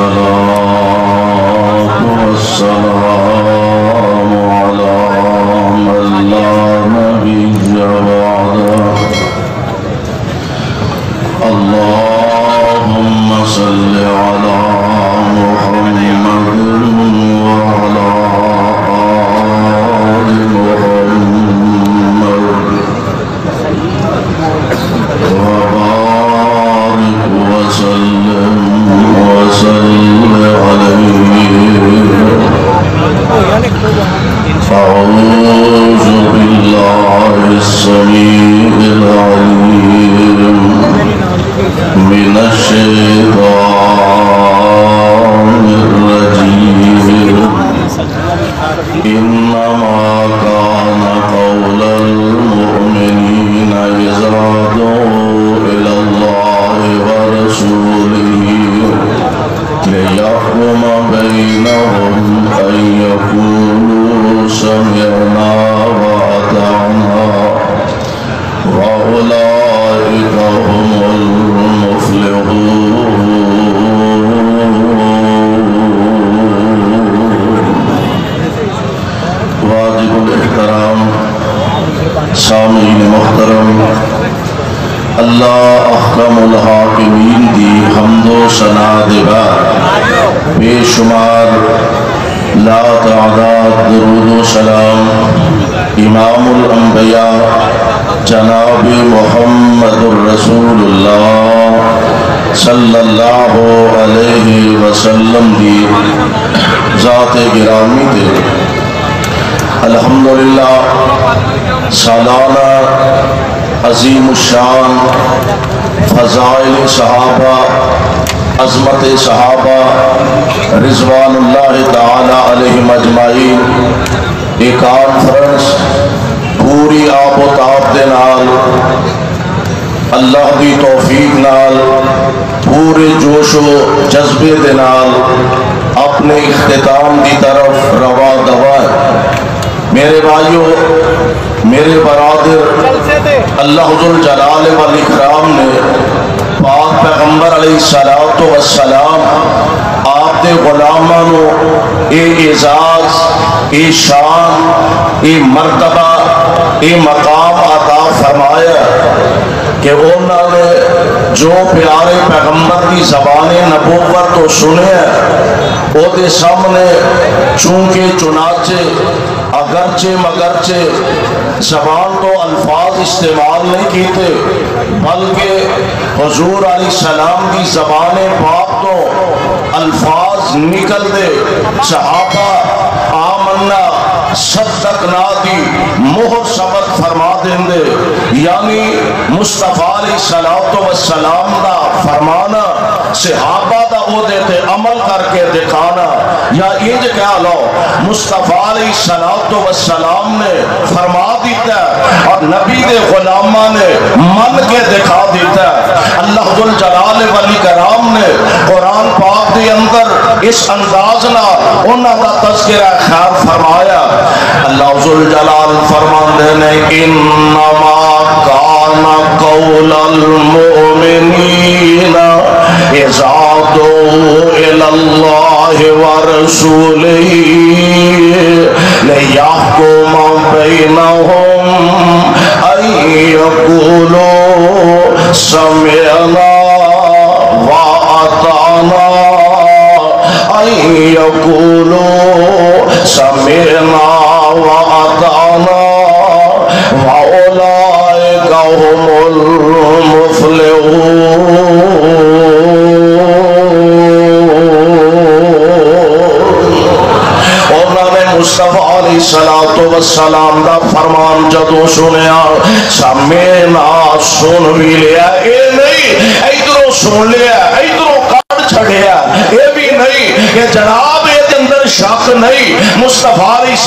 والصلاة والسلام على من لا نبي بعده اللهم صل على محمد وعلى آل محمد وبارك وسلم عليه. أعوذ بالله السميع العليم من الشيطان الرجيم. إنما كان قول المؤمنين إذا دعوا إلى الله ورسوله ليحكم بينهم أن يقولوا سمعنا وأطعنا وأولئك هم المفلحون. واجب الاحترام سامعین محترم، اللہ احکم الحاکمین دی حمد و ثنا دے بعد بے شمار لا تعداد درود و سلام امام الانبیاء جناب محمد الرسول اللہ صلی اللہ علیہ وسلم دی ذات گرامی دے الحمدللہ سالانہ عظیم الشان فضائل صحابہ عظمت صحابہ رضوان اللہ تعالی علیہم اجمعین ایک کانفرنس پوری آب و تاب دے نال اللہ دی توفیق نال پورے جوش و جذبے دے نال اپنے اختتام دی طرف روا دوا ہے. میرے بھائیو، میرے برادر، اللہ ذوالجلال والاکرام نے پاک پیغمبر علیہ السلام آپ دے غلامانو اے اعزاز، اے شان، اے مرتبہ، اے مقام عطا فرمایا کہ انہوں نے جو پیارے پیغمبر کی زبان نبوت تو سنے او دے سامنے چونکہ چنانچہ اگرچہ مگرچہ زبان تو الفاظ استعمال نہیں کیتے بلکہ حضور علیہ السلام کی زبان پاک تو الفاظ نکل دے صحابہ آمنا صدقنا دی مہر ثبت فرما دیں دے، یعنی مصطفیٰ علیہ السلام دا فرمانا صحابہ دا او دیتے عمل کر کے دکھانا، یا انج کہا لو مصطفیٰ علیہ السلام نے فرما دیتا ہے اور نبی دے غلامہ نے من کے دکھا دیتا ہے. اللہ ذوالجلال والاکرام نے قرآن پاک دے اندر اس انداز نہ انہاں دا تذکرہ خیر فرمایا. اللہ ذوالجلال فرماندے نے انما کان قول المؤمنین اذا دعوا الی اللہ ورسولہ لیحکم بینہم ان یقولوا سمعنا واطعنا ان یقولوا سمعنا وأطعنا وأولئك هم المفلحون. مصطفیٰ علیہ السلام دا فرمان جدو سنیا سمینا سن بھی لیا، اے نہیں ایدروں سن لیا ایدروں کٹ چھڑیا، اے بھی نہیں کہ جناب اے اندر شک نہیں مصطفیٰ علیہ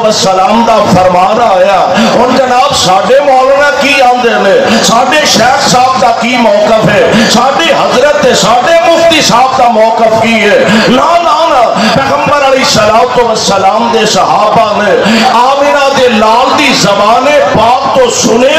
السلام دا فرمان آیا. اور جناب ساڑھے مولانا کی آندے نے، ساڑھے شیخ صاحب دا کی موقف ہے، ساڑھے حضرت ساڑھے مفتی صاحب دا موقف کی ہے؟ نا نا نا، پیغمبر علیہ السلام دے صحابہ نے آمینہ دے لال دی زبان پاک تو سنے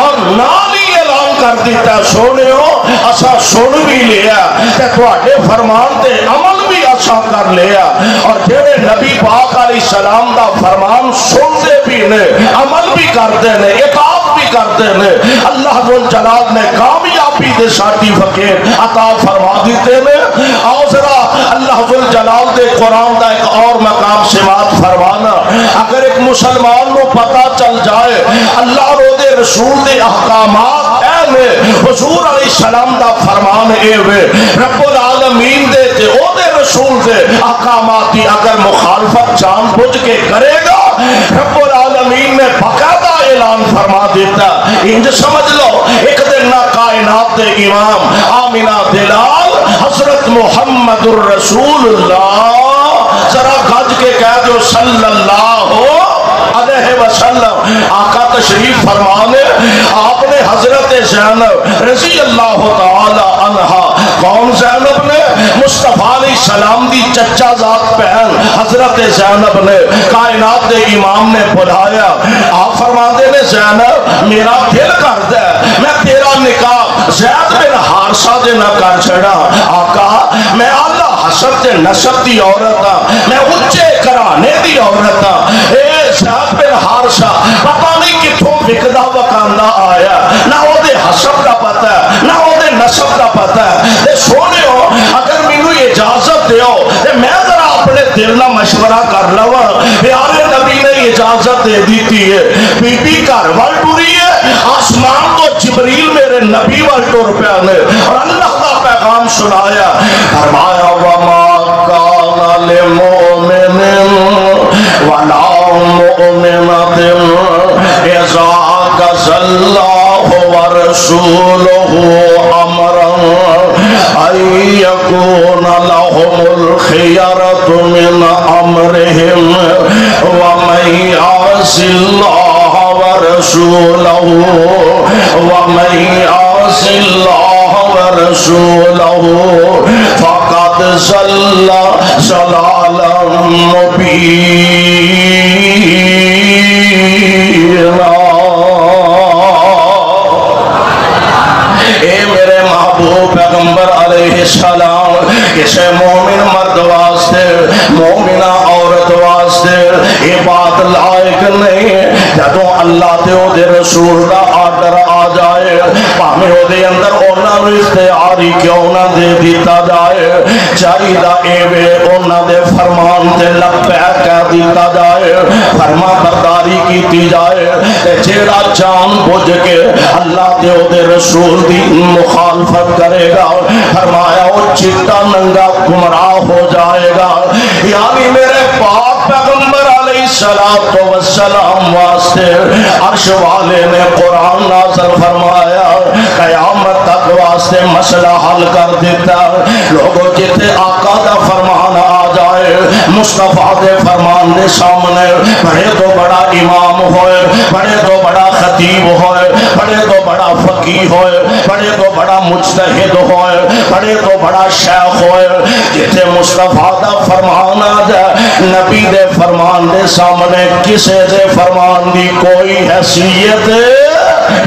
اور نال ہی اعلان کر دیتا سونے ہو اسا سن بھی لیا تے تواڈے فرمان تے عمل بھی اسا کر لیا اور جڑے نبی پاک علیہ السلام دا فرمان سنتے بھی نے عمل بھی کرتے نے اطاعت بھی کرتے نے اللہ ذل جلال نے کامیابی دے سرٹیفکیٹ عطا فرما دیتے نے آؤ ذرا اللہ ذل جلال دے قرآن دا ایک اور مقام سماعت فرمانا اگر ایک مسلمان کو پتہ چل جائے اللہ اور دے رسول دے احکامات اے میں حضور علیہ السلام دا فرمان اے وے رب العالمین دے تے او دے رسول دے احکامات کی اگر مخالفت جان بوجھ کے کرے گا رب العالمین نے باقاعدہ اعلان فرما دیتا انج سمجھ لو ایک دن نہ کائنات دے امام آمینہ دلال حضرت محمد الرسول اللہ ذرا گج کے کہہ دو صلی اللہ علیہ وسلم آقا تشریف فرمانے آپ نے حضرت زینب رضی اللہ تعالی عنہ کون زینب نے مصطفیٰ علیہ السلام دی چچا ذات بہن حضرت زینب نے کائنات دے امام نے بلایا آپ فرماتے نے زینب میرا دل کر دے میں تیرا نکاح زید بن حارثہ دے نہ کر چھڑا آقا میں اعلیٰ حسب تے نسب دی عورت ہاں میں اچھے کرانے دی عورت ہاں اے زید بن حارثہ پتہ نہیں کتھوں وکدا وکاندا آیا نہ او دے حسب دا پتہ ہے نہ او دے نسب دا پتہ ہے تے سونے ہو اگر مینوں اجازت دیو تے میں ذرا اپنے دل نہ مشورہ کر لواں پیارے نبی نے اجازت دے دیتی ہے بی بی گھر وال ٹری ہے آسمان تو جبریل میرے نبی وال ٹر پیا نے اور اللہ کا پیغام سنایا فرمایا وما کان للمؤمن ولا مؤمنۃ اذا قضى الله ورسوله امرا ان يكون لهم الخيرة من امرهم ومن يعص الله ورسوله فقد ضل ضلالا مبینا اے میرے محبوب پیغمبر علیہ السلام کسے مومن مرد واسطے مومنہ عورت واسطے یہ بات لائق نہیں جدوں اللہ تے او دے رسول دا آرڈر آ جائے پاہمیں او دے اندر اونا نو اختیاری کیوں نہ دے دیتا جائے چاہیدہ ایوے اونا دے فرمان تے لبیک کہہ دیتا جائے فرما برداری کیتی جائے تے جیڑا جان بوجھ کے اللہ تے او دے رسول دی مخالفت کرے گا فرمایا وہ چٹا ننگا گمراہ ہو جائے گا یعنی میرے پاک پیغمبر علیہ السلام واسطے عرش والے نے قرآن نازل فرمایا قیامت تک واسطے مسئلہ حل کر دیتا لوگوں جتے آقا دا فرمان آ جائے مصطفیٰ دے فرمان دے سامنے بڑے تو بڑا امام ہوئے بڑے تو بڑا خطیب ہوئے بڑے تو بڑا فقیہ ہوئے بڑے تو بڑا مجتہد ہوئے بڑے تو بڑا شیخ ہوئے جتے مصطفیٰ دا فرمان آ جائے نبی دے فرمان دے سامنے کسے دے فرمان دی کوئی حیثیت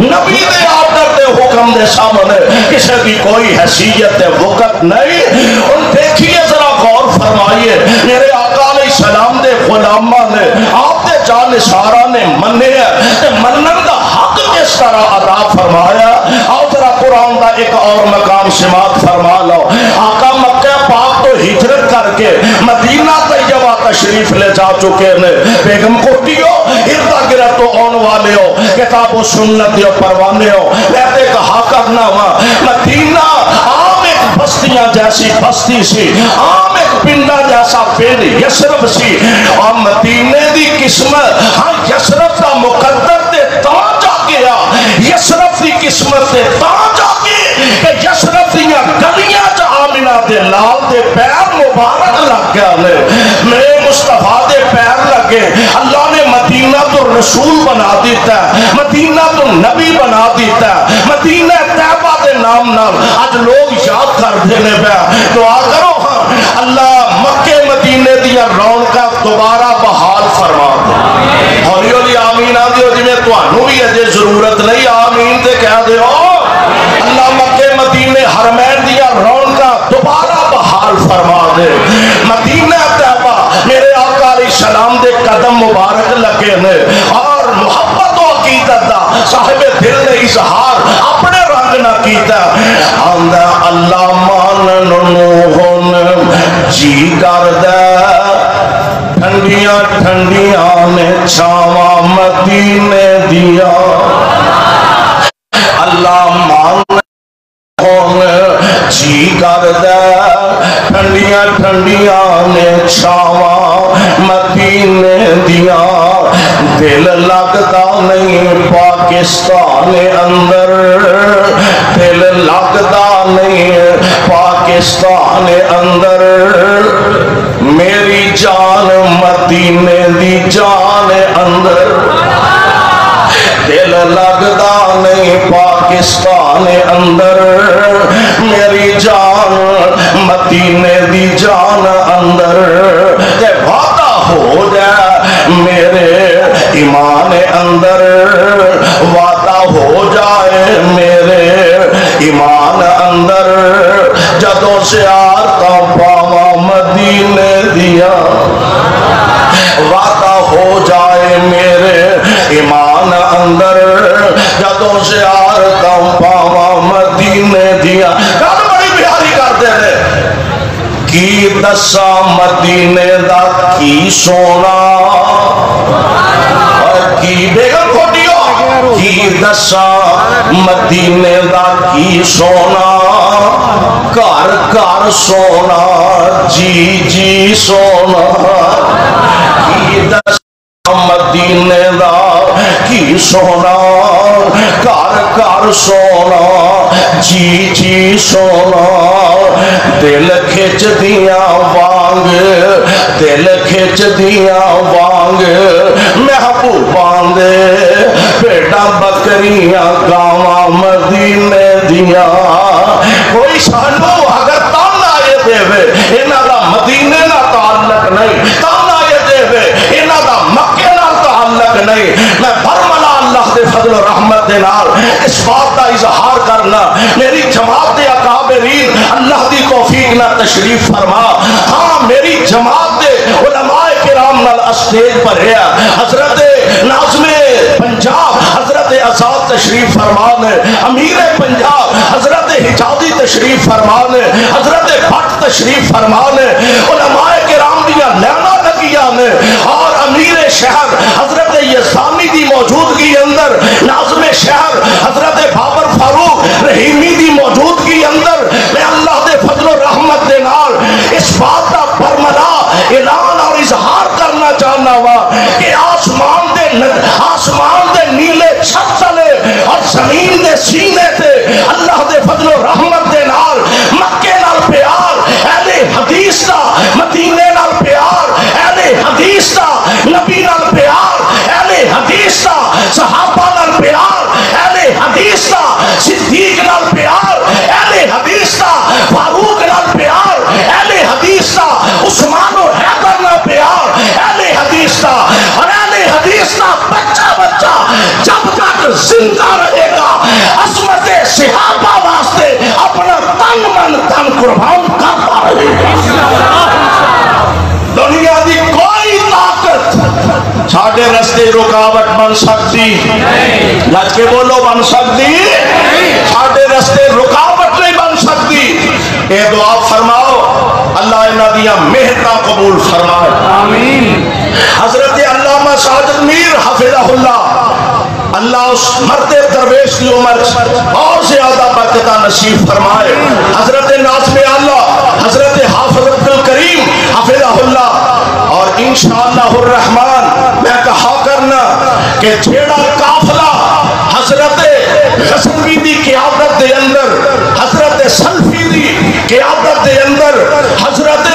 نبی دے آرڈر دے حکم دے سامنے کسے دی کوئی حیثیت وقت نہیں ان دیکھئے ذرا غور فرمائیے میرے آقا علیہ السلام دے غلامہ نے آپ دے جان سارا نے مننے ہے منن دا حق کس طرح ادا فرمایا آؤ ذرا قرآن دا ایک اور مقام سماعت فرما لو آقا مکہ پاک تو ہجرت کر کے مدینہ طیبہ تشریف لے جا چکے نے بیگم کوٹیو اردا گرد تو آن والے ہو کتاب و سنت دیو پروانے ہو لیتے کہا کرنا ہوا مدینہ عام ایک بستیاں جیسی بستی سی عام ایک پنڈا جیسا پنڈ یسرف سی اور مدینے دی قسمت ہاں یسرف دا مقدر دے تا جا گیا یسرف دی قسمت دے تا جا گیا کہ یسرف دیاں گلیاں جا آمینہ دے لال دے پیر مبارک لگ گیا لے میرے مصطفیٰ دے پیر لگے اللہ نے مدینہ تو رسول بنا دیتا ہے مدینہ تو نبی بنا دیتا ہے مدینہ طیبہ دے نام نام آج لوگ یاد کر دینے پہ دعا کرو ہاں اللہ مکہ مدینے دیا رونقہ دوبارہ بحال فرما دے ہولی ہولی آمین آ دیو جی میں تو انہوں بھی ہے ضرورت نہیں آمین تے کہہ دے اللہ مکہ مدینے ہر دے مدینہ طیبہ میرے آقا علیہ السلام دے قدم مبارک لگے نے اور محبت و عقیدت دا صاحب دل نے اظہار اپنے رنگ نہ کیتا آندہ اللہ مانن نوہن جی کر دے ٹھنڈیاں ٹھنڈیاں نے چھاواں مدینے دیا اللہ مانن جی کر دے ٹھنڈیاں ٹھنڈیاں نے چھاواں مدینے دیا دل لگتا نہیں پاکستان اندر دل لگتا نہیں پاکستان اندر میری جان مدینے دی جان اندر دل لگتا نہیں پاکستان اندر میری جان مدینے دی جان اندر تے وعدہ ہو جائے میرے ایمان اندر وعدہ ہو جائے میرے ایمان اندر جدوں سے آرتا پاوا مدینے دیا وعدہ ہو جائے میرے ایمان اندر جدوں سے آرتا پاوا مدینے دیا گل بڑی پیاری کرتے ہیں کی دسا مدینے دا کی سونا کی بیگم کھوٹیو کی دسا مدینے دا کی سونا کار کار سونا جی جی سونا کی دسا مدینے دا کی سونا کار کار سونا جی جی سونا دل کھچ دیا وانگ دل کھچ دیا وانگ محبوبان دے بیٹا بکریاں گاواں مدینے دیا کوئی سانو اگر تان آئے دے وے انہاں دا مدینے نہ تعلق نہیں تان آئے دے وے انہاں دا مکے نہ تعلق نہیں میں فرمانا اللہ دے فضل و رحمت دے نال اس بات کا اظہار کرنا میری جماعت دے اکابرین اللہ دی توفیق نہ تشریف فرما ہاں میری جماعت دے علماء کرام نال اسٹیج پر ہے حضرت ناظم پنجاب حضرت آزاد تشریف فرمان امیر پنجاب حضرت حجازی تشریف فرمان حضرت بھٹ تشریف فرمان علماء کرام دیا لینا لگیاں نے اور امیر شہر حضرت یزدانی دی موجودگی اندر ناظم شہر حضرت بابر فاروق رحیمی دی موجودگی اندر میں اللہ دے فضل و رحمت دے نال اس بات کا برملا اعلان اور اظہار کرنا چاہنا ہوا کہ آسمان دے نیلے چھت تلے اور زمین دے سینے تے اللہ دے فضل و رحمت دے نال مکے نال پیار اہل حدیث دا مدینے نال پیار اہل حدیث دا نبی نال پیار اہل حدیث دا صحابہ نال پیار اہل حدیث دا صدیق نال پیار اہل حدیث دا فاروق نال پیار اہل حدیث دا عثمان و حیدر نال پیار اہل حدیث دا اور اہل حدیث دا بچہ بچہ جب تک زندہ رہے گا عظمت صحابہ واسطے اپنا تن من تن قربان کرتا رہے گا دنیا دی کوئی طاقت ساڑھے رستے رکاوٹ بن سکتی لج کے بولو بن سکتی ساڑھے رستے رکاوٹ نہیں بن سکتی اے دعا فرماؤ اللہ انہاں دیا محنتاں قبول فرمائے آمین حضرت علامہ ساجد میر حفظہ اللہ اس مرد درویش کی عمر اور زیادہ برکتہ نصیب فرمائے حضرت ناظم اللہ حضرت حافظ عبد الکریم حفظہ اللہ اور انشاءاللہ الرحمن میں کہا کرنا کہ جیڑا قافلہ حضرت غزنوی دی قیادت دے اندر حضرت سلفی دی قیادت دے اندر حضرت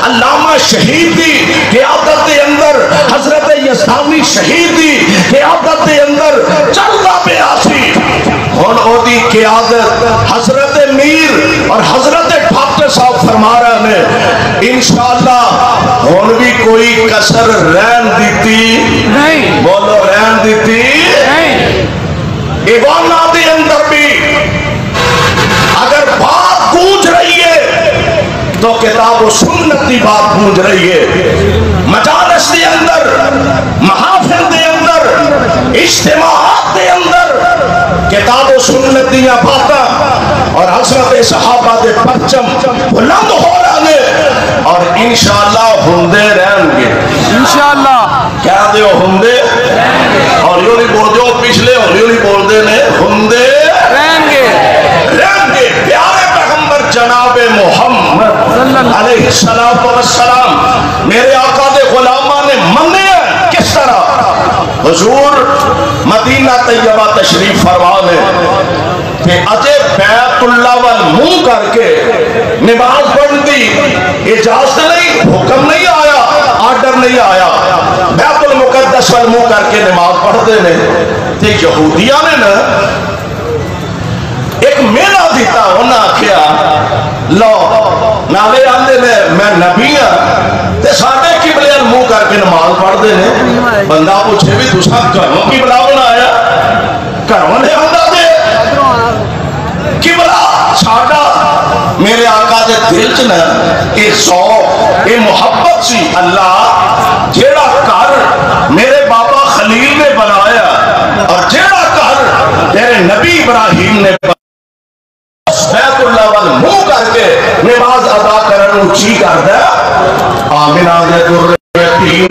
علامہ شہید دی قیادت دے اندر حضرت یزدانی شہید دی قیادت دے اندر چلتا پہ آسی ہون او دی قیادت حضرت میر اور حضرت ڈاکٹر صاحب فرما رہے ہیں انشاءاللہ ہون بھی کوئی کسر رہن دیتی نہیں بولو رہن دیتی نہیں ایوانہ دے اندر بھی اگر بات گونج رہی ہے تو کتاب و سنت کی بات گونج رہی ہے، مجالس دے اندر، محافل دے اندر، اجتماعات دے اندر کتاب و سنت دیا باتاں اور حضرت صحابہ دے پرچم بلند ہو رہے اور انشاءاللہ ہندے رہیں گے، انشاءاللہ کیا دیو ہندے اور یوں نہیں بول دیو پچھلے اور یوں نہیں بول دے نے ہندے رہیں گے، پیارے پیغمبر جناب محمد علیہ السلام میرے آقا دے غلامہ نے منے ہیں کس طرح؟ حضور مدینہ طیبہ تشریف فرمانے کہ اجے بیت اللہ والمنہ کر کے نماز پڑھن دی اجازت نہیں، حکم نہیں آیا، آرڈر نہیں آیا، بیت المقدس والمنہ کر کے نماز پڑھ دینے تے یہودیاں نے نا ایک میلہ دیتا ہونا کیا لو نالے آندے نے میں نبی ہاں تے ساڑھے قبلے المنہ کر کے نماز پڑھ دینے بندہ پوچھے بھی دوسرا گھروں قبلہ بنایا گھروں نے آندہ دے قبلہ چھاڑا میرے آقا دے دل چنا ایک ذوق ایک محبت سی اللہ جیڑا کر میرے بابا خلیل نے بنایا اور جیڑا کر تیرے نبی ابراہیم نے بنایا بیت اللہ والمنہ کر کے نماز ادا کرن اچھی کر دے آمین آدھے درہتی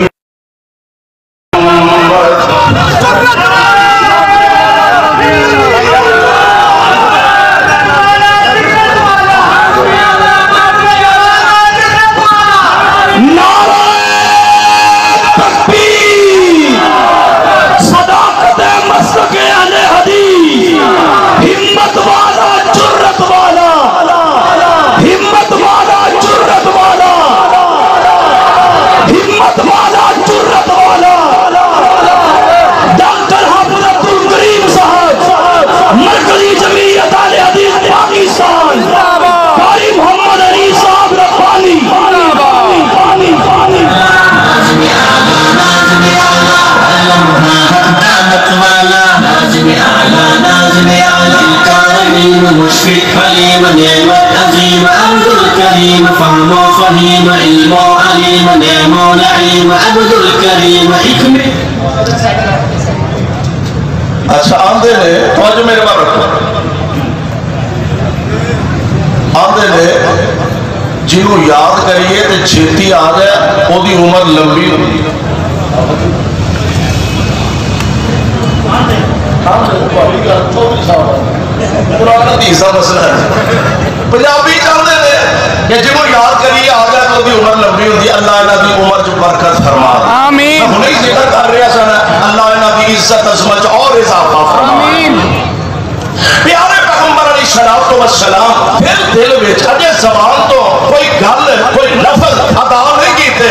اچھا آندے نے توجہ میرے بار رکھو آندے نے جنہوں یاد کریے تے چھیتی آ جائے وہ دی عمر لمبی ہوئی قرآن تیسا مسئلہ ہے پنجابی چاہتے ہیں کہ جنہوں یاد کریے آ جائے تو دی عمر لمبی ہوتی اللہ انہا دی عمر جو برکت فرما آمین ہمیں ذکر کر رہا سنا اللہ انہا دی عزت عظمت اور اضافہ فرما آمین پیارے پیغمبر علیہ السلام پھر دل وچ اجے زبان تو کوئی گل کوئی لفظ ادا نہیں کیتے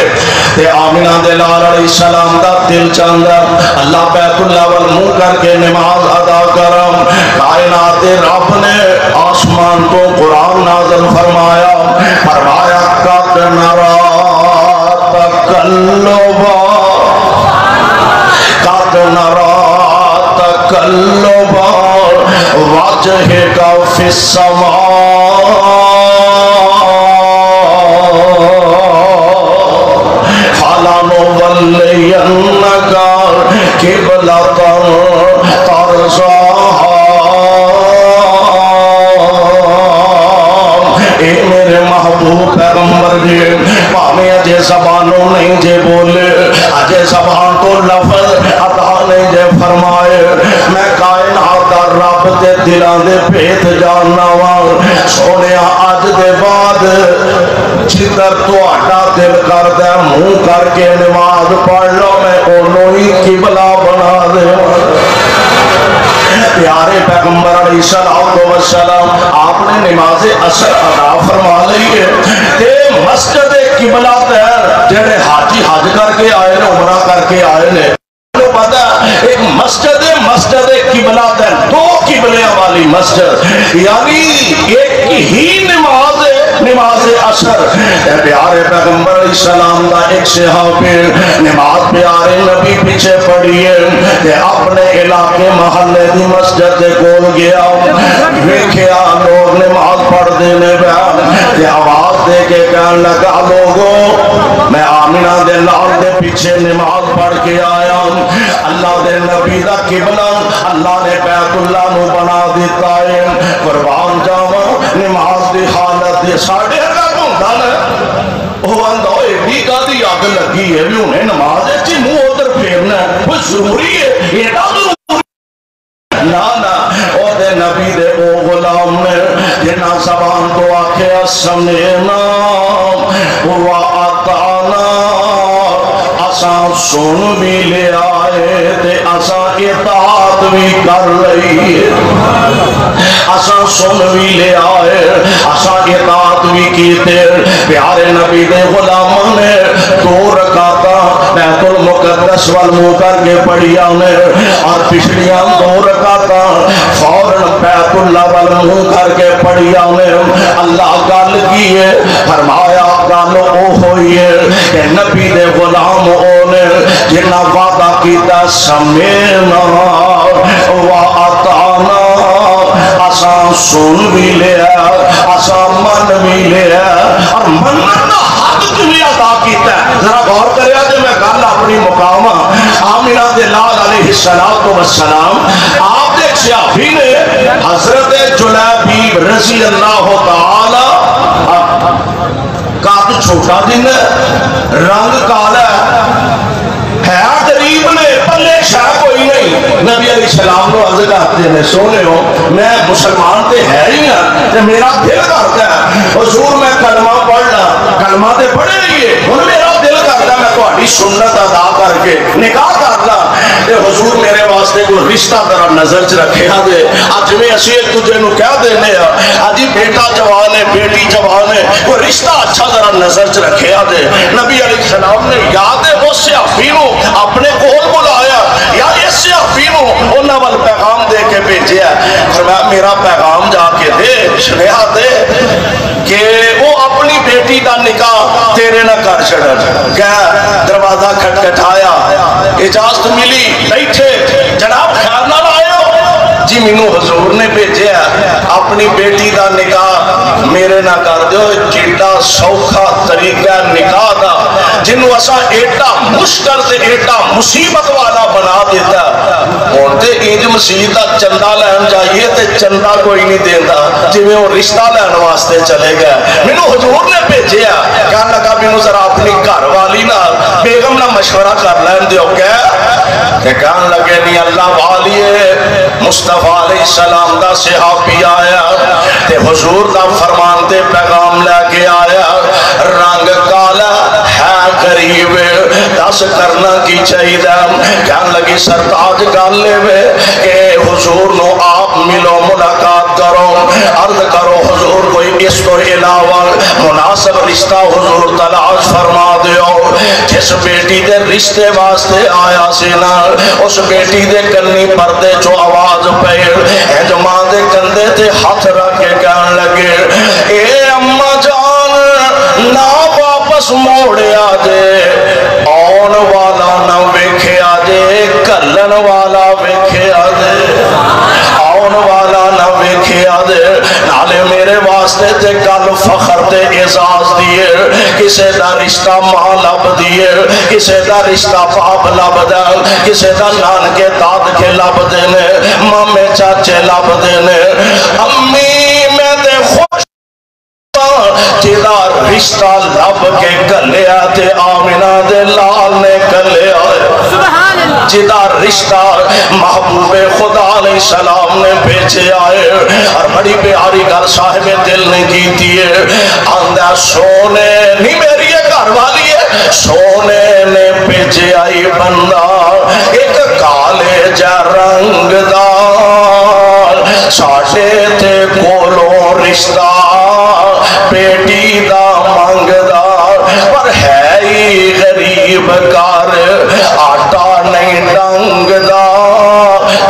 تے آمینہ دلال علیہ السلام دا دل چاندہ اللہ بیت اللہ والمنہ کر کے نماز ادا کرم کائنات رب نے آسمان کو قرآن نازل فرمایا قد نرا تقلبا قد نرا تقلبا وجهك في السماء فلنولينك قبلة ترضاها اے میرے محبوب پیغمبر جی پانے اجے زبانوں نہیں جے بولے اجے زبان تو لفظ عطا نہیں جے فرمائے میں کائنات دا رب تے دلان دے پیت جاننا وار سونے آج دے بعد جدر تو آٹا دل کر دے منہ کر کے نماز پڑھ لو میں انہوں ہی قبلہ بنا دے پیارے پیغمبر علیہ السلام آپ نے نماز عصر ادا فرما لئی ہے تے مسجد قبلہ تیر جنہیں حاجی حج کر کے آئے نے عمرہ کر کے آئے نے پتا ایک مسجد قبلہ تیر دو قبلے والی مسجد یعنی ایک ہی نماز عصر پیارے پیغمبر علیہ السلام دا ایک صحابی نماز پیارے نبی پیچھے پڑی ہے کہ اپنے علاقے محلے دی مسجد دے کول گیا ویکھیا لوگ نماز پڑھ دینے بیان کہ آواز دے کے پیچھے نماز پڑھ کے آیا اللہ دے نبی دا قبلہ اللہ نے بیت اللہ نو بنا دیتا ہے قربان جاواں نماز دی حالت دے ساڑھے رکھ ہوندا نا وہ آندا ہوئے بھی کدی اگ لگی ہے بھی انہیں نماز اچھی منہ ادھر پھیرنا ہے وہ ضروری ہے ایڈا ضروری نا نا او دے نبی دے او غلام نے جنہ زبان تو آکھے سمعنا وَأَطَعْنَا اساں سن بھی لے آئے تے اساں اطاعت بھی کر رہی ہے اساں سن بھی لے آئے اساں اطاعت بھی کیتے پیارے نبی دے غلاموں نے 2 رکعتاں بیت المقدس وال منہ کر کے پڑھیا نے اور پچھلیاں 2 رکعتاں فوراً بیت اللہ وال منہ کر کے پڑھیا نے اللہ گل کی ہے فرمایا گل او ہوئی ہے کہ نبی دے غلام نے جنہ وعدہ کیتا سمعنا وَأَطَعْنَا اساں سن بھی لیا اساں من بھی لیا اور منن دا حق بھی ادا کیتا ہے ذرا غور کریا جے میں گل اپنی مقام آمنہ دے لال علیہ السلام آپ دے صحابی نے حضرت جلیبیب رضی اللہ تعالی قد چھوٹا دن رنگ کالا ہے غریب نے پلے شاہ کوئی نہیں نبی علیہ السلام کو عرض کرتے ہیں سونے ہو میں مسلمان تے ہے ہی ہاں تے میرا دل کرتا ہے حضور میں کلمہ پڑھنا کلمہ تے پڑھے رہیے انہوں میرا دل کرتا ہے میں تہاڈی سنت ادا کر کے نکاح کرنا تے حضور میرے واسطے کوئی رشتہ ذرا نظر چ رکھیا دے اج میں اسی ایک دوسرے نو کہہ دینے اج بیٹا جوان ہے بیٹی جوان ہے کوئی رشتہ اچھا ذرا نظر چ رکھیا دے نبی علیہ السلام نے یاد ہے وہ صحابی نو اپنے کول بلایا یا اس صحابی نو انہاں ول پیغام دے کے بھیجیا فرمایا میرا پیغام جا کے دے سنیا دے کہ وہ اپنی بیٹی دا نکاح تیرے نہ کر چھڑن کہا دروازہ کھٹکھٹایا اجازت ملی بیٹھے جناب خیال نہ آئے جی مینو حضور نے بھیجیا اپنی بیٹی دا نکاح میرے نہ کر دیو جیڑا سوکھا طریقہ نکاح دا جنہوں اسا ایڈا مشکل سے ایڈا مصیبت والا بنا دیتا ہوتے اینج مسیح دا چندہ لین جائیے تے چندہ کوئی نہیں دیتا جی میں وہ رشتہ لین واسطے چلے گئے مینو حضور نے بھیجیا کہا لگا مینو ذرا اپنی گھر والی نہ بیگم نہ مشورہ کر لین دیو کہ کہاں لگے نہیں اللہ والی مصطفیٰ علیہ السلام دا صحابی آیا تے حضور دا فرمان تے پیغام لے کے آیا رنگ کالا ہے قریب دس کرنا کی چاہیے کہاں لگی سرتاج گل لے کہ حضور نو آپ ملو ملاقات کرو عرض کرو حضور کوئی اس کو علاوہ مناسب رشتہ حضور تلاش فرما دیو جس بیٹی دے رشتے واسطے آیا سینا اس بیٹی دے کنی پردے جو آواز پیر اجماع دے کندے تے ہاتھ رکھ کے کہن لگے اے اماں جان نہ واپس موڑے آجے آن والا نہ ویکھے آجے کلن والا ویکھے آجے آن والا نہ ویکھے آجے نالے میرے واسطے تے کل فخر تے اعزاز دیئے کسے دا رشتہ ماں لب دیئے کسے دا رشتہ باپ لب دے کسے دا نان کے داد کے لب دینے مامے چاچے لب دینے امی میں دے خوش جدا رشتہ لب کے گلے آتے آمینہ دے لال نے گلے آئے جدا رشتہ محبوب خدا علیہ السلام نے بھیجے آئے اور بڑی پیاری گھر صاحب دل نے کی دیئے آندہ سونے نہیں میری یہ گھر والی ہے سونے نے بھیجے آئی بندہ ایک کالے جا رنگ دار ساٹھے تے کولو رشتہ بیٹی دا مانگدار پر ہے ہی غریب کار آٹا نہیں ڈنگدا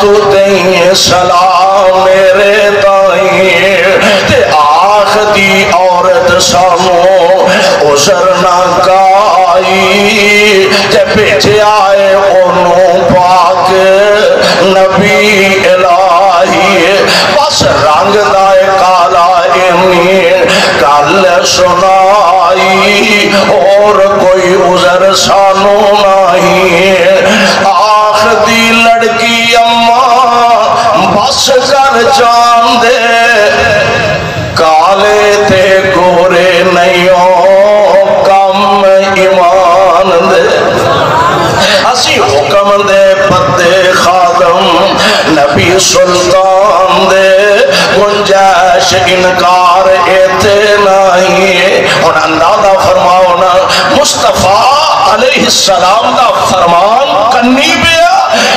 تو دیں سلام میرے دائیں تے آخ دی عورت سامو عذر نہ کائی جب بیچے آئے انہوں پاک نبی الہی بس رنگ دائے کالا گل سنائی اور کوئی عذر سانو خوش کر جان دے کالے تے گورے نیوں کم ایمان دے اسی حکم دے پتے خادم نبی سلطان دے گنجائش انکار ایتے نہیں اور اندازہ فرماؤ نا مصطفیٰ علیہ السلام دا فرمان کنی بیا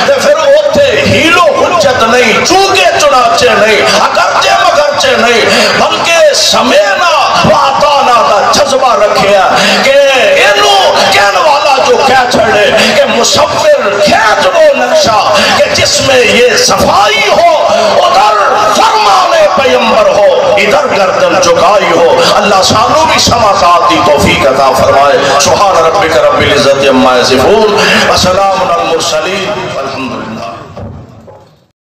تے پھر اوتے ہیلو حجت نہیں چوکے چناچے نہیں اگرچے مگرچے نہیں بلکہ سمینا وعدانا دا جذبہ رکھیا کہ انہوں کہن والا جو کہہ چھڑے کہ مصور کھینچ وہ نقشہ کہ جس میں یہ صفائی ہو ادھر فرمان پیمبر ہو ادھر گردن چکائی ہو اللہ سانو بھی سماعات دی توفیق عطا فرمائے سبحان ربک رب العزت عما یصفون وسلام علی المرسلین